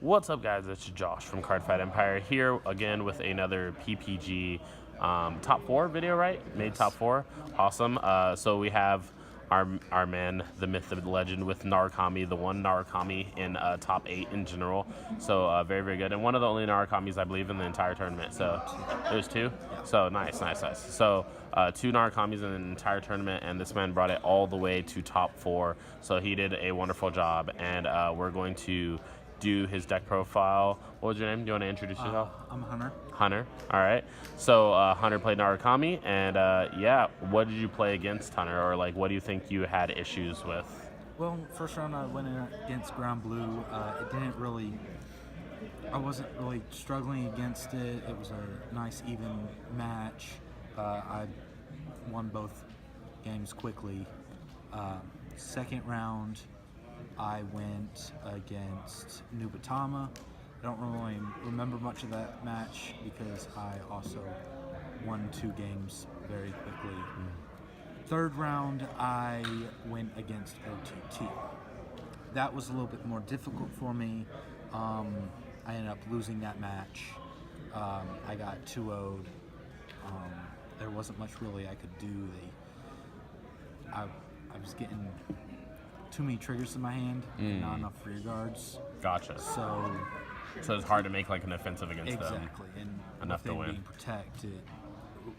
What's up, guys? It's Josh from Cardfight Empire here again with another PPG top 4 video, right? Made Yes. top 4. Awesome. So we have our man, the myth, the legend, with Narukami, the one Narukami in top 8 in general. So very, very good. And one of the only Narukamis, I believe, in the entire tournament. So there's 2. Yeah. So nice. So 2 Narukamis in the entire tournament, and this man brought it all the way to top 4. So he did a wonderful job, and we're going to do his deck profile. What was your name? Do you want to introduce yourself? I'm Hunter. Hunter. All right. So Hunter played Narukami, and yeah, what did you play against Hunter, or like what do you think you had issues with? Well, first round I went in against Ground Blue. I wasn't really struggling against it. It was a nice even match. I won both games quickly. Second round, I went against Nubatama. I don't really remember much of that match because I also won 2 games very quickly. Third round, I went against OTT. That was a little bit more difficult for me. I ended up losing that match. I got 2-0'd. There wasn't much really I could do. I was getting too many triggers in my hand, and not enough rear guards. Gotcha. So it's hard to make like an offensive against them. exactly, and Enough with to them win. being protected,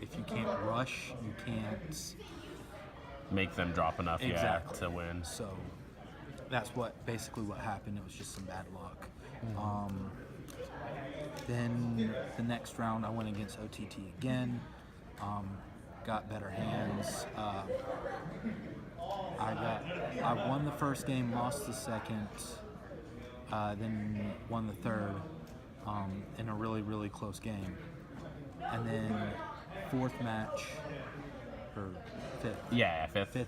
if you can't rush, you can't. Make them drop enough, Exactly. yeah, to win. So that's basically what happened. It was just some bad luck. Then the next round, I went against OTT again. Got better hands. I won the first game, lost the second, then won the third in a really, really close game. And then fourth match, or fifth. Yeah, fifth.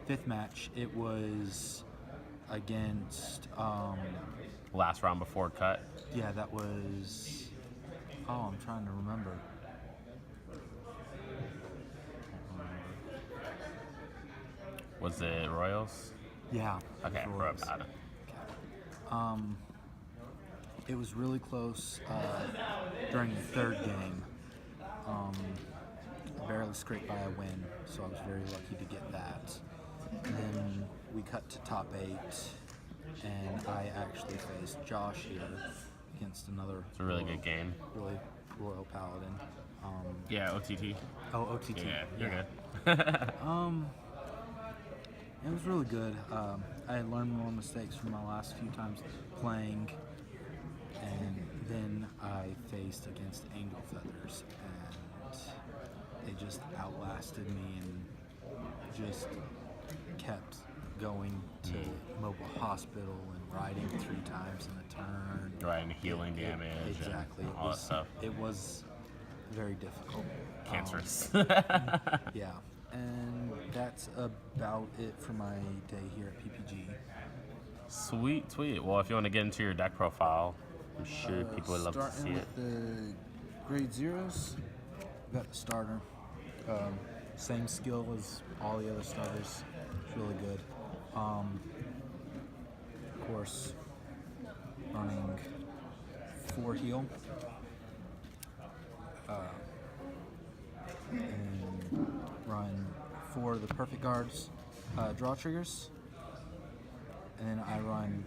Fifth match, it was against, Last round before cut. yeah, that was, I'm trying to remember. Was it Royals? Yeah. it Okay, was we're Royals. about it. It was really close during the third game. Barely scraped by a win, so I was very lucky to get that. And then we cut to top 8, and I actually faced Josh here against another. It's a really good game. Really Royal Paladin. Yeah, OTT. OTT. Yeah, you're good. It was really good. I learned more mistakes from my last few times playing, and then I faced against Angel Feathers, and they just outlasted me and just kept going to Mobile Hospital and riding 3 times in a turn. Right, and healing damage. Exactly. And all that stuff. It was very difficult. Cancerous. Yeah. And that's about it for my day here at PPG. Sweet. Well, if you want to get into your deck profile, I'm sure people would love to see Starting it. with the grade 0s, we got the starter. Same skill as all the other starters. It's really good. Of course, running 4 heal. And run 4 of the perfect guards draw triggers. And then I run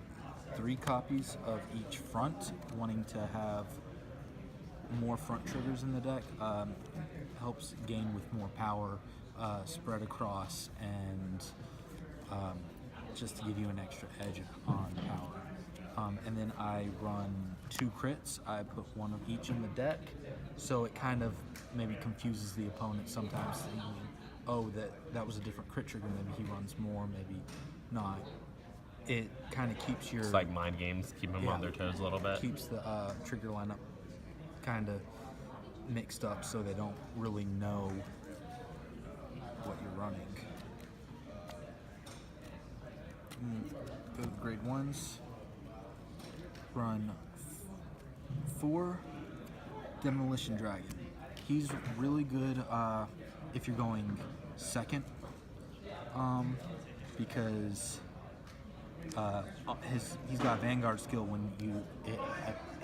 3 copies of each front, wanting to have more front triggers in the deck. Helps gain with more power, spread across, and just to give you an extra edge on power. And then I run 2 crits. I put 1 of each in the deck, so it kind of maybe confuses the opponent sometimes, thinking, oh, that was a different crit trigger. Maybe he runs more, maybe not. It kind of keeps your It's like mind games, keep them on their toes a little bit. keeps the trigger lineup kind of mixed up, so they don't really know what you're running. Go to the grade 1s. Run 4 Demolition Dragon. He's really good if you're going second, because he's got a Vanguard skill. When it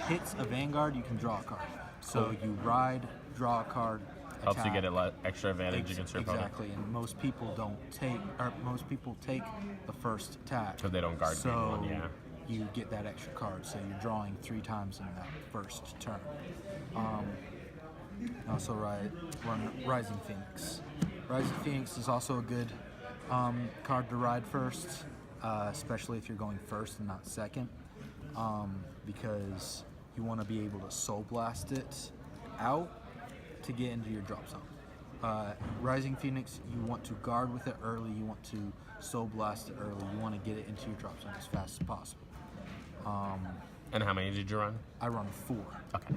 hits a Vanguard, you can draw a card. So Cool. you ride, draw a card, Helps you attack. get extra advantage against your opponent. Exactly, and most people take the first attack. Because they don't guard so game one, yeah. you get that extra card, so you're drawing 3 times in that first turn. Also run Rising Phoenix. Rising Phoenix is also a good card to ride first, especially if you're going first and not second, because you want to be able to Soul Blast it out to get into your drop zone. Rising Phoenix, you want to guard with it early, you want to Soul Blast it early, you want to get it into your drop zone as fast as possible. And how many did you run? I run 4. Okay.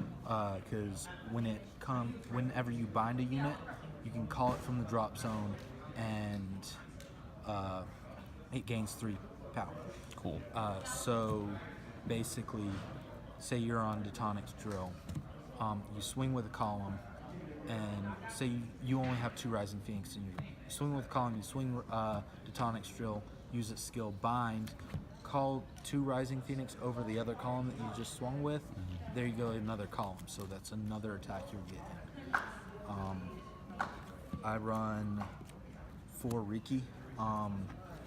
Because whenever you bind a unit, you can call it from the drop zone, and it gains 3 power. Cool. So basically, say you're on Detonics Drill, you swing with a column, and say you only have 2 Rising Phoenix in your. You swing with a column, you swing Detonics Drill, use its skill Bind, call 2 Rising Phoenix over the other column that you just swung with. There you go, another column. So that's another attack you're getting. I run 4 Riki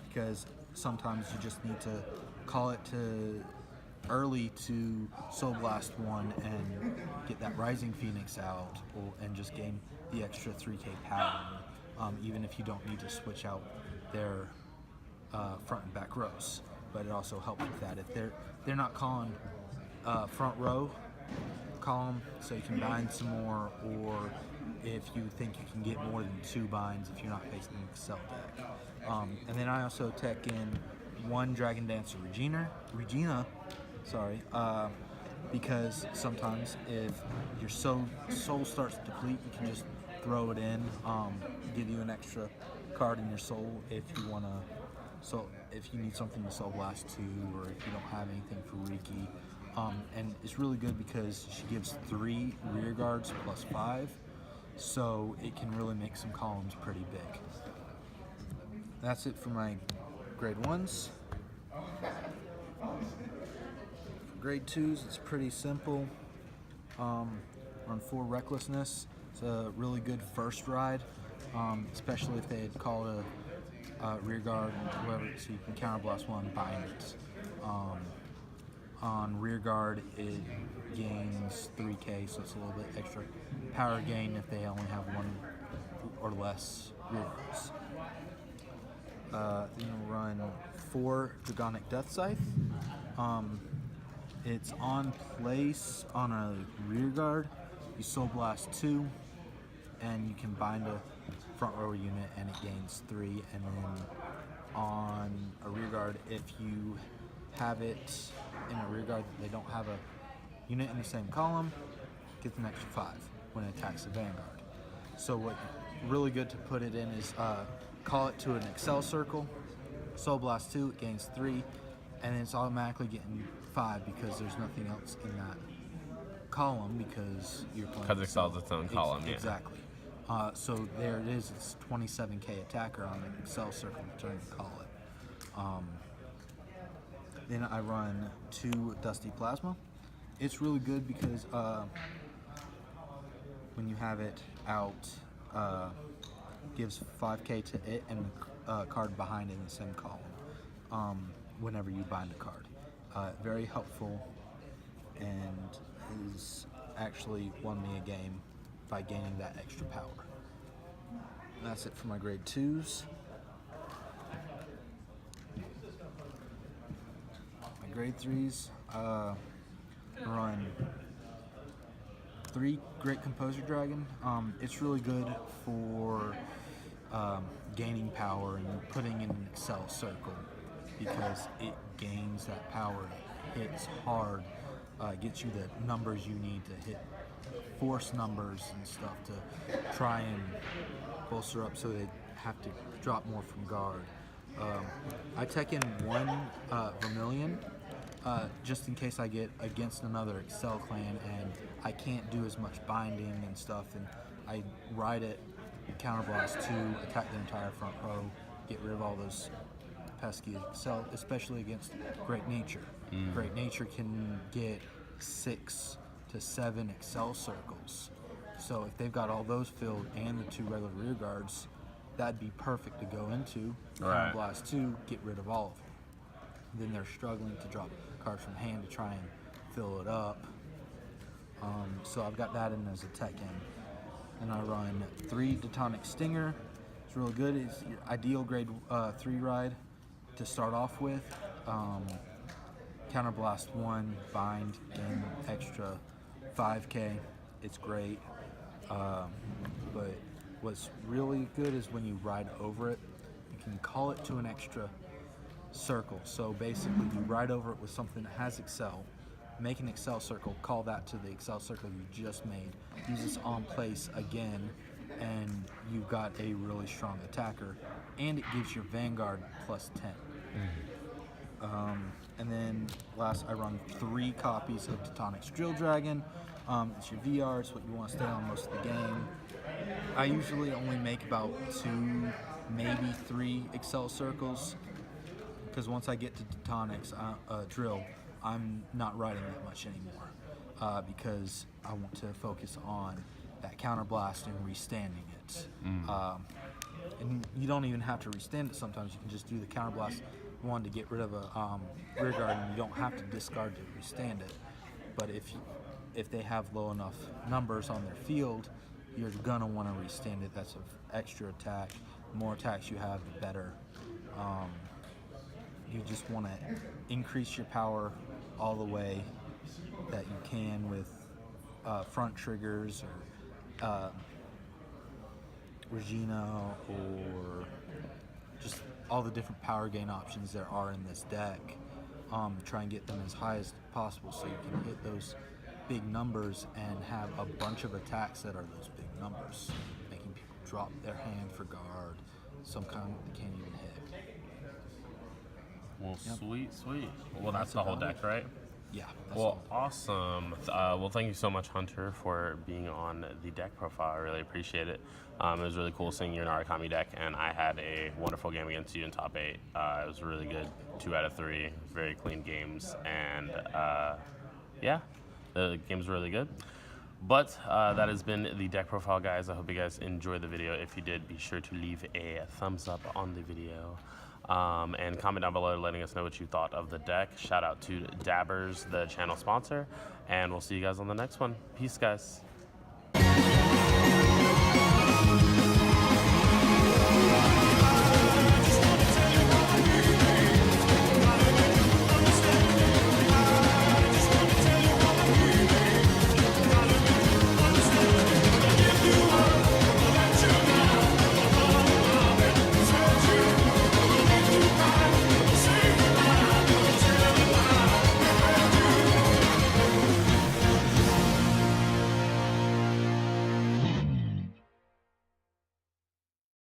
because sometimes you just need to call it to early to Soul Blast 1 and get that Rising Phoenix out, and just gain the extra 3k power, even if you don't need to switch out their front and back rows. But it also helps with that. If they're not calling front row, call them so you can bind some more, or if you think you can get more than 2 binds if you're not facing an Excel deck. And then I also tech in 1 Dragon Dancer Regina, because sometimes if your soul starts to deplete, you can just throw it in, give you an extra card in your soul if you want to. So if you need something to Soul Blast 2, or if you don't have anything for Riki. And it's really good because she gives 3 rear guards plus 5, so it can really make some columns pretty big. That's it for my grade 1s. For grade 2s, it's pretty simple. Run 4 Recklessness. It's a really good first ride, especially if they had called a rear guard, whatever, so you can counterblast 1, bind it. On rear guard, it gains 3k, so it's a little bit extra power gain if they only have 1 or less rear guards. Then you'll run 4 Dragonic Death Scythe. It's on place on a rear guard. You Soul Blast 2, and you can bind a front row unit, and it gains 3. And then on a rear guard, if you have it in a rear guard that they don't have a unit in the same column, gets an extra 5 when it attacks the Vanguard. So what really good to put it in is call it to an Excel circle, Soul Blast 2, it gains 3, and then it's automatically getting 5 because there's nothing else in that column because you're playing. Because Excel's its own column, yeah. Exactly. So there it is. It's 27k attacker on an Excel circle turn to call it. Then I run 2 Dusty Plasma. It's really good because when you have it out, gives 5k to it and the card behind it in the same column whenever you bind a card. Very helpful, and has actually won me a game by gaining that extra power. That's it for my grade 2s. My grade 3s, run 3 Great Composer Dragon. It's really good for gaining power and putting in an Excel circle because it gains that power, hits hard, gets you the numbers you need to hit force numbers and stuff to try and bolster up so they have to drop more from guard. I tech in 1 Vermilion just in case I get against another Excel clan and I can't do as much binding and stuff, and I ride it, counterblast 2, attack the entire front row, get rid of all those pesky, especially against Great Nature. Great Nature can get 6 to 7 Excel circles. So if they've got all those filled and the 2 regular rear guards, that'd be perfect to go into. Right. Blast 2, get rid of all of them. Then they're struggling to drop cards from hand to try and fill it up. So I've got that in as a tech end. And I run 3 Detonic Stinger. It's really good. It's your ideal grade 3 ride to start off with. Counterblast 1, bind, gain extra 5k. It's great. But what's really good is when you ride over it, you can call it to an extra circle. So basically you ride over it with something that has Excel, make an Excel circle, call that to the Excel circle you just made, use this on place again, and you've got a really strong attacker, and it gives your Vanguard plus 10. And then last, I run 3 copies of Teutonic's Drill Dragon. It's your VR, it's what you want to stay on most of the game. I usually only make about 2, maybe 3 Excel circles, because once I get to Teutonic's Drill, I'm not riding that much anymore, because I want to focus on that counterblast and restanding it. And you don't even have to restand it sometimes. You can just do the counterblast one to get rid of a rear guard, and you don't have to discard to restand it. But if they have low enough numbers on their field, you're gonna want to restand it. That's an extra attack. The more attacks you have, the better. You just want to increase your power all the way that you can with front triggers or Regina, or just all the different power gain options there are in this deck. Try and get them as high as possible so you can hit those big numbers and have a bunch of attacks that are those big numbers, making people drop their hand for guard, some kind they can't even hit. Well, sweet. Well, that's the whole deck, right? Yeah. Well, awesome. Well, thank you so much, Hunter, for being on the deck profile. I really appreciate it. It was really cool seeing your Narukami deck, and I had a wonderful game against you in top 8. It was really good. 2 out of 3, very clean games, and yeah, the game's really good. But that has been the deck profile, guys. I hope you guys enjoyed the video. If you did, be sure to leave a thumbs up on the video. And comment down below letting us know what you thought of the deck. Shout out to Dabbers, the channel sponsor, and we'll see you guys on the next one. Peace, guys.